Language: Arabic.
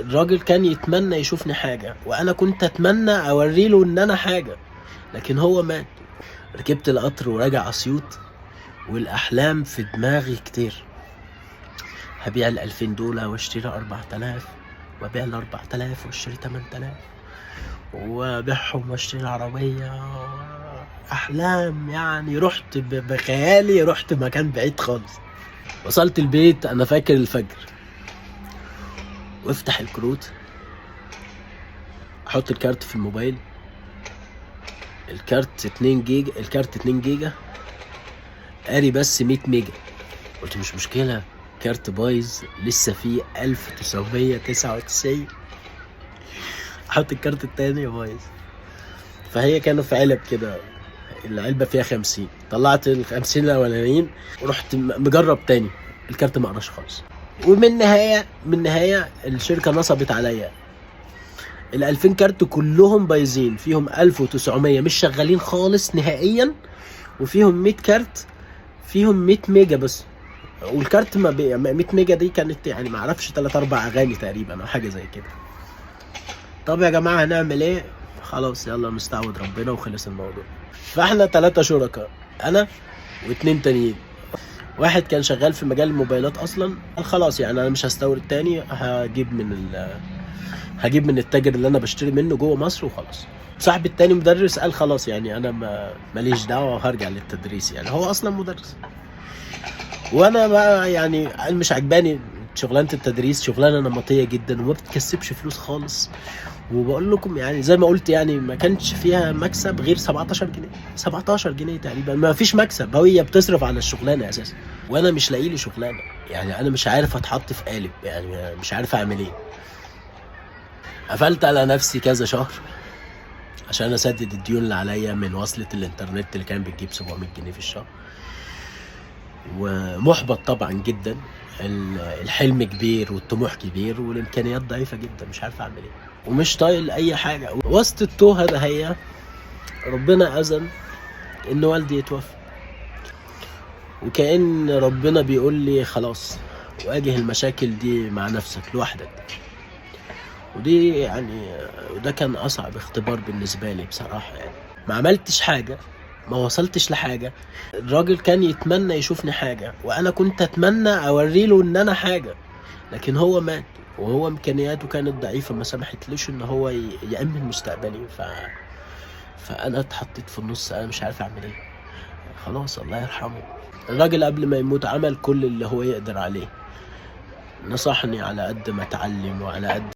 الراجل كان يتمنى يشوفني حاجة، وانا كنت اتمنى اوريله ان انا حاجة، لكن هو مات. ركبت القطر وراجع اسيوط، والاحلام في دماغي كتير. هبيع ال2000 دول واشتري 4000، وابيع ال4000 واشتري 8000، وابيعهم واشتري العربية. احلام يعني. رحت بخيالي، رحت مكان بعيد خالص. وصلت البيت انا فاكر الفجر، وافتح الكروت، احط الكارت في الموبايل. الكارت 2 جيجا، الكارت 2 جيجا، قاري بس 100 ميجا. قلت مش مشكلة، كارت بايظ لسه فيه 1999. احط الكارت التاني بايظ. فهي كانوا في علب كده، العلبة فيها 50. طلعت ال50 الاولانيين ورحت مجرب تاني، الكارت ما قراش خالص. ومن نهاية الشركة نصبت عليا. ال2000 كارت كلهم بايظين، فيهم 1900 مش شغالين خالص نهائيا، وفيهم 100 كارت فيهم 100 ميجا بس. والكارت 100 ميجا دي كانت يعني ما اعرفش 3 4 اغاني تقريبا او حاجه زي كده. طب يا جماعه هنعمل ايه؟ خلاص يلا نستعوض ربنا وخلص الموضوع. فاحنا 3 شركاء، انا و2 تانيين. واحد كان شغال في مجال الموبايلات اصلا، قال خلاص يعني انا مش هستورد تاني، هجيب من التاجر اللي انا بشتري منه جوه مصر وخلاص. صاحب التاني مدرس، قال خلاص يعني انا ماليش دعوه وهرجع للتدريس، يعني هو اصلا مدرس. وانا بقى يعني مش عجباني شغلانه التدريس، شغلانه نمطيه جدا وما بتكسبش فلوس خالص. وبقول لكم يعني زي ما قلت، يعني ما كانش فيها مكسب غير 17 جنيه 17 جنيه تقريبا. ما فيش مكسب، هي بتصرف على الشغلانه اساسا، وانا مش لاقي لي شغلانه. يعني انا مش عارف اتحط في قالب، يعني مش عارف اعمل ايه. قفلت على نفسي كذا شهر عشان اسدد الديون اللي عليا من وصلة الانترنت اللي كان بتجيب 700 جنيه في الشهر. ومحبط طبعا جدا، الحلم كبير والطموح كبير والامكانيات ضعيفة جدا، مش عارف اعمل ايه ومش طايل اي حاجة. وسط التوهة ده هي ربنا اذن ان والدي يتوفى، وكأن ربنا بيقول لي خلاص واجه المشاكل دي مع نفسك لوحدك. ودي يعني وده كان اصعب اختبار بالنسبه لي بصراحه. يعني ما عملتش حاجه، ما وصلتش لحاجه. الراجل كان يتمنى يشوفني حاجه، وانا كنت اتمنى اوريله ان انا حاجه، لكن هو مات. وهو امكانياته كانت ضعيفه، ما سمحتليش ان هو يامن مستقبلي. فانا اتحطيت في النص، انا مش عارف اعمل ايه. خلاص الله يرحمه. الراجل قبل ما يموت عمل كل اللي هو يقدر عليه، نصحني على قد ما اتعلم وعلى قد